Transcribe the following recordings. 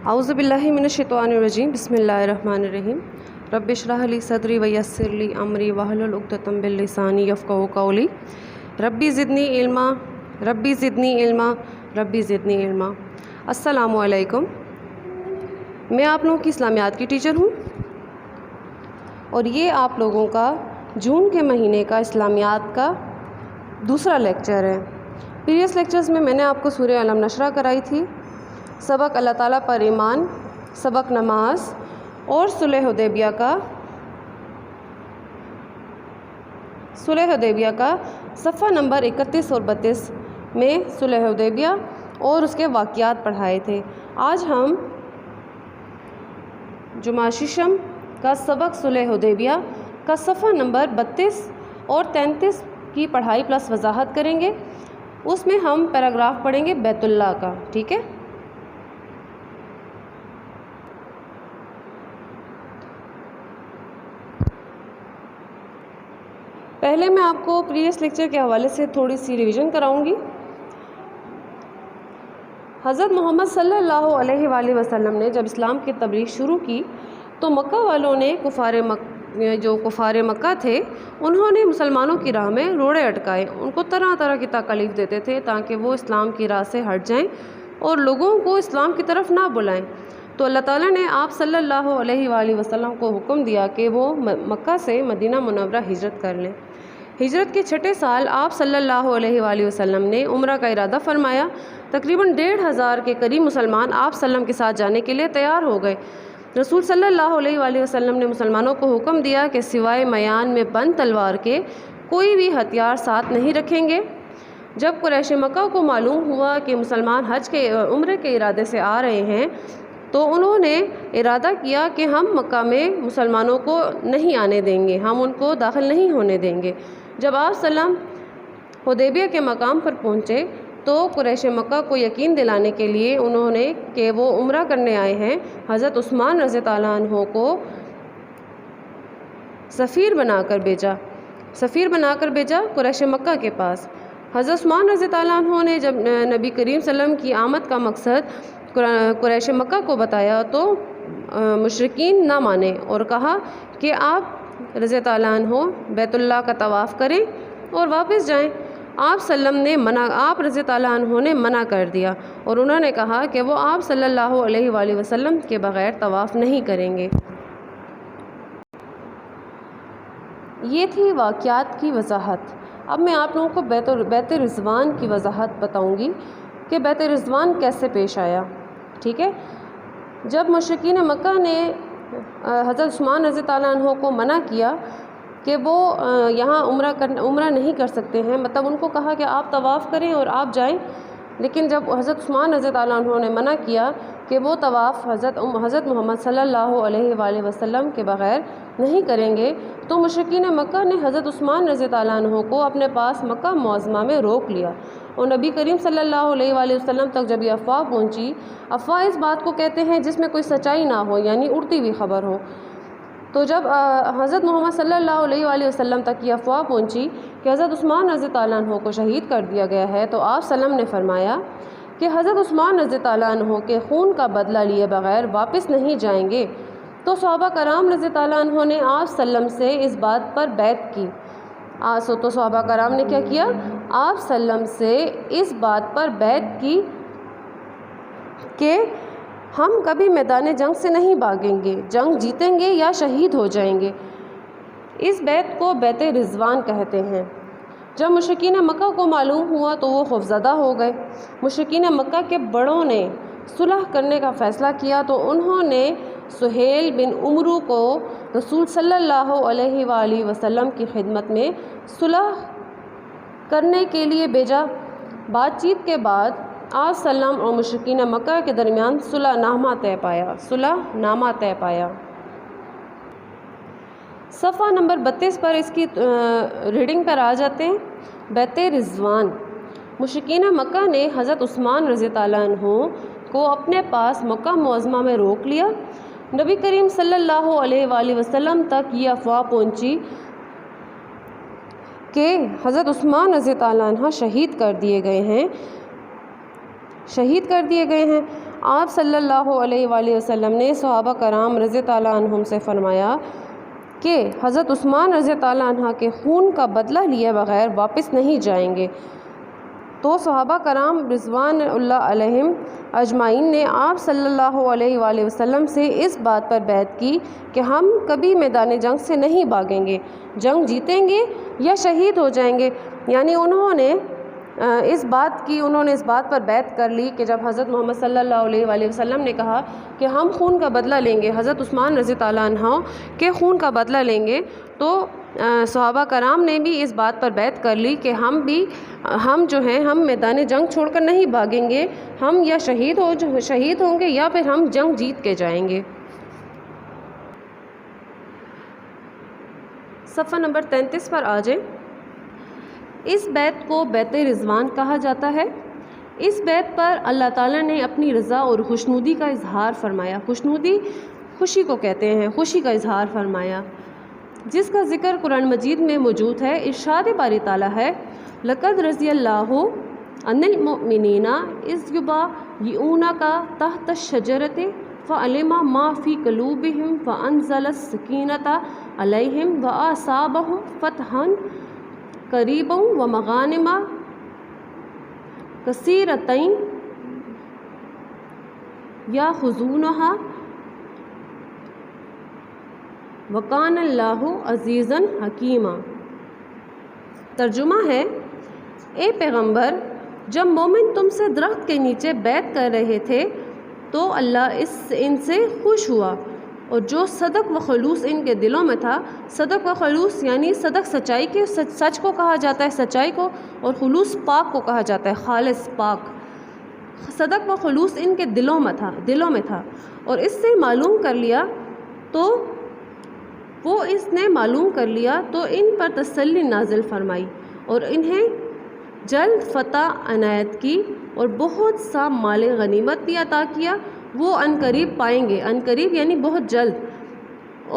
औज़ु बिल्लाहि मिनश्शैतानिर्रजीम बिस्मिल्लाहिर्रहमानिर्रहीम रब्बि इश्रह ली सदरी वयस्सिर ली अमरी वहलुल उक़दतम मिन लिसानी यफ़क़हू क़ौली रब्बी ज़िदनी इल्मा रब्बी ज़िदनी इल्मा रब्बी ज़िदनी इल्मा। अस्सलामु अलैकुम। मैं आप लोगों की इस्लामियात की टीचर हूँ और ये आप लोगों का जून के महीने का इस्लामियात का दूसरा लेक्चर है। प्रीवियस लेक्चर्स में मैंने आपको सूरह अलम नशरा कराई थी, सबक अल्लाह ताला पर ईमान, सबक नमाज और सुलह हुदैबिया का सफ़ा नंबर 31 और 32 में सुलह हुदैबिया और उसके वाक़यात पढ़ाए थे। आज हम जुमा शिशम का सबक सुलह हुदैबिया का सफ़ा नंबर 32 और 33 की पढ़ाई प्लस वजाहत करेंगे। उसमें हम पैराग्राफ पढ़ेंगे बैतुल्लाह का, ठीक है। पहले मैं आपको प्रीवियस लेक्चर के हवाले से थोड़ी सी रिवीजन कराऊंगी। हज़रत मोहम्मद सल्लल्लाहु अलैहि वसल्लम ने जब इस्लाम की तबलीग शुरू की तो मक्का वालों ने कुफ़ार मक्का थे, उन्होंने मुसलमानों की राह में रोड़े अटकाए, उनको तरह तरह की तकलीफ़ देते थे ताकि वो इस्लाम की राह से हट जाएं और लोगों को इस्लाम की तरफ ना बुलाएं। तो अल्लाह ताला ने आप सल्लल्लाहु अलैहि वसल्लम को हुक्म दिया कि वो मक्का से मदीना मुनव्वरा हिजरत कर लें। हिजरत के छठे साल आप सल्लल्लाहु अलैहि वसल्लम ने उम्रा का इरादा फरमाया। तकरीबन 1,500 के करीब मुसलमान आप सल्लम के साथ जाने के लिए तैयार हो गए। रसूल सल्लल्लाहु अलैहि वसल्लम ने मुसलमानों को हुक्म दिया कि सिवाय मयान में बंद तलवार के कोई भी हथियार साथ नहीं रखेंगे। जब कुरैश मक्का को मालूम हुआ कि मुसलमान हज के उम्रे के इरादे से आ रहे हैं तो उन्होंने इरादा किया कि हम मक्का में मुसलमानों को नहीं आने देंगे, हम उनको दाखिल नहीं होने देंगे। जब आप सल्लम हुदैबिया के मकाम पर पहुँचे तो कुरैश मक्का को यकीन दिलाने के लिए उन्होंने कि वो उम्रा करने आए हैं, हज़रत उस्मान रज़ी अल्लाह अन्हु को सफ़ीर बनाकर भेजा कुरैश मक्का के पास। हज़रत उस्मान रज़ी अल्लाह अन्हु ने जब नबी करीम सल्लम की आमद का मकसद कुरैश मक्का को बताया तो मुशरिकीन ना माने और कहा कि आप रज़ी अल्लाह अन्हु बैतुल्लाह का तवाफ़ करें और वापस जाएं। आप रज़ी अल्लाह अन्हु ने मना कर दिया और उन्होंने कहा कि वो आप सल्लल्लाहु अलैहि वसल्लम के बग़ैर तवाफ़ नहीं करेंगे। ये थी वाक़यात की वजाहत। अब मैं आप लोगों को बैत रिज़वान की वजाहत बताऊंगी कि बैत रिज़वान कैसे पेश आया, ठीक है। जब मुशरिकीन मक्का ने हज़रत उस्मान रज़ी अल्लाह अन्हु को मना किया कि वो यहाँ उम्रा नहीं कर सकते हैं, मतलब उनको कहा कि आप तवाफ़ करें और आप जाएं, लेकिन जब हज़रत उस्मान रज़ी अल्लाह अन्हु ने मना किया कि वो तवाफ़ हज़रत मोहम्मद सल्लल्लाहु अलैहि वसल्लम के बग़ैर नहीं करेंगे तो मुशरिकीन मक्का ने हज़रत उस्मान रज़ी अल्लाह अन्हु को अपने पास मक्का मुअज़्ज़मा में रोक लिया और नबी करीम सल्लल्लाहु अलैहि वसल्लम तक जब ये अफ़वाह पहुँची, अफ़वाह इस बात को कहते हैं जिसमें कोई सच्चाई ना हो, यानी उड़ती हुई खबर हो। तो जब हज़रत मोहम्मद सल्लल्लाहु अलैहि वसल्लम तक ये अफ़वाह पहुँची कि हज़रत उस्मान रज़ी अल्लाह अन्हु को शहीद कर दिया गया है तो आप सल्लम ने फरमाया कि हज़रत उस्मान रज़ी अल्लाह अन्हु के खून का बदला लिए बग़ैर वापस नहीं जाएंगे। तो सहाबा कराम रज़ी अल्लाह अन्हु ने आप सल्लम से इस बात पर बैत की। तो सहाबा कराम ने क्या किया, आप सल्लम से इस बात पर बैत की कि हम कभी मैदान जंग से नहीं भागेंगे, जंग जीतेंगे या शहीद हो जाएंगे। इस बैत को बैत रिज़वान कहते हैं। जब मुशरिकीन मक्का को मालूम हुआ तो वो खौफज़दा हो गए। मुशरिकीन मक्का के बड़ों ने सुलह करने का फ़ैसला किया तो उन्होंने सुहेल बिन उमरू को रसूल सल्लल्लाहु अलैहि वसल्लम की खिदमत में सुलह करने के लिए भेजा। बातचीत के बाद आप सल्लम और मुशरिकीन मक्का के दरमियान सुलहनामा तय पाया। सफ़ा नंबर 32 पर इसकी रीडिंग पर आ जाते हैं। बैत रिज़वान। मुशरिकीन मक्का ने हज़रत उस्मान रज़ी अल्लाह अन्हु को अपने पास मक्का मुअज़्ज़मा में रोक लिया। नबी करीम सल्लल्लाहु अलैहि वसल्लम तक ये अफ़वाह पहुँची कि हज़रत उस्मान रज़ी अल्लाह अन्हु शहीद कर दिए गए हैं। آپ صلی اللہ علیہ وآلہ وسلم نے صحابہ کرام رضی اللہ عنہم سے فرمایا کہ حضرت عثمان رضی اللہ عنہ کے خون کا بدلہ لیے بغیر واپس نہیں جائیں گے۔ تو صحابہ کرام رضوان اللہ علیہم اجمعین نے آپ صلی اللہ علیہ وآلہ وسلم سے اس بات پر بیعت کی کہ ہم کبھی میدان جنگ سے نہیں بھاگیں گے، جنگ جیتیں گے یا شہید ہو جائیں گے۔ یعنی انہوں نے اس بات پر بیعت کر لی کہ جب حضرت محمد صلی اللہ علیہ وآلہ وسلم نے کہا کہ ہم خون کا بدلہ لیں گے، حضرت عثمان رضی اللہ عنہ کے خون کا بدلہ لیں گے، تو صحابہ کرام نے بھی اس بات پر بیعت کر لی کہ ہم میدان جنگ چھوڑ کر نہیں بھاگیں گے، ہم یا شہید ہوں گے یا پھر ہم جنگ جیت کے جائیں گے۔ صفحہ نمبر 33 پر آ جائیں۔ اس بیعت کو بیعت رضوان کہا جاتا ہے۔ اس بیعت پر اللہ تعالیٰ نے اپنی رضا اور خوشنودی کا اظہار فرمایا۔ خوشنودی خوشی کو کہتے ہیں، خوشی کا اظہار فرمایا، جس کا ذکر قرآن مجید میں موجود ہے۔ ارشاد باری تعالیٰ ہے لَقَدْ رَضِيَ اللَّهُ عَنِ الْمُؤْمِنِينَ إِذْ يُبَايِعُونَكَ تَحْتَ الشَّجَرَةِ فَعَلِمَ مَا فِي قُلُوبِهِمْ فَأَنزَلَ السَّكِينَةَ عَلَيْهِمْ وَأَصَابَهُمْ فَتْحًا قَرِيبًا وَمَغَانِمَ كَثِيرَةً يَأْخُذُونَهَا وَكَانَ اللَّهُ عَزِيزًا حَكِيمًا۔ ترجمہ ہے، اے پیغمبر، جب مومن تم سے درخت کے نیچے بیعت کر رہے تھے تو اللہ ان سے خوش ہوا، اور جو صدق و خلوص ان کے دلوں میں تھا، صدق و خلوص یعنی صدق سچائی کے، سچ کو کہا جاتا ہے، سچائی کو، اور خلوص پاک کو کہا جاتا ہے، خالص پاک۔ صدق و خلوص ان کے دلوں میں تھا، اور اس نے معلوم کر لیا تو ان پر تسلی نازل فرمائی اور انہیں جلد فتح عنایت کی اور بہت سا مال غنیمت بھی عطا کیا۔ وہ عنقریب پائیں گے، عنقریب یعنی بہت جلد،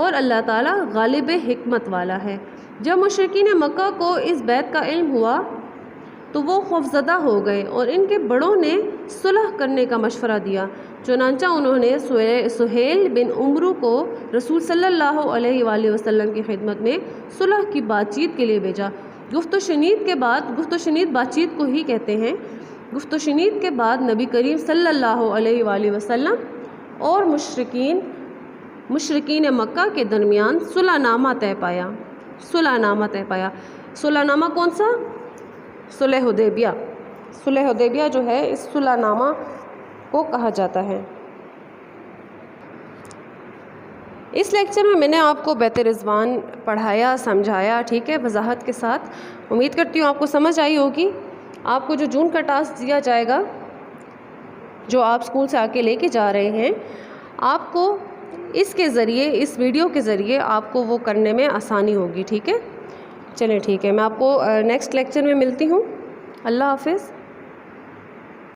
اور اللہ تعالیٰ غالب حکمت والا ہے۔ جب مشرکین مکہ کو اس بیعت کا علم ہوا تو وہ خوفزدہ ہو گئے اور ان کے بڑوں نے صلح کرنے کا مشورہ دیا۔ چنانچہ انہوں نے سہیل بن عمرو کو رسول صلی اللہ علیہ وآلہ وسلم کی خدمت میں صلح کی بات چیت کے لیے بھیجا۔ گفت و شنید بات چیت کو ہی کہتے ہیں۔ گفت و شنید کے بعد نبی کریم صلی اللہ علیہ وآلہ وسلم اور مشرکین مکہ کے درمیان صلح نامہ طے پایا۔ صلح نامہ کون سا؟ صلح حدیبیہ۔ صلح حدیبیہ جو ہے اس صلح نامہ کو کہا جاتا ہے۔ اس لیکچر میں نے آپ کو بیعت رضوان پڑھایا، سمجھایا، ٹھیک ہے، وضاحت کے ساتھ۔ امید کرتی ہوں آپ کو سمجھ آئی ہوگی۔ آپ کو جو جون کا ٹاسک دیا جائے گا، جو آپ اسکول سے آ کے لے کے جا رہے ہیں، آپ کو اس ویڈیو کے ذریعے آپ کو وہ کرنے میں آسانی ہوگی، ٹھیک ہے۔ چلیں ٹھیک ہے، میں آپ کو نیکسٹ لیکچر میں ملتی ہوں۔ اللہ حافظ۔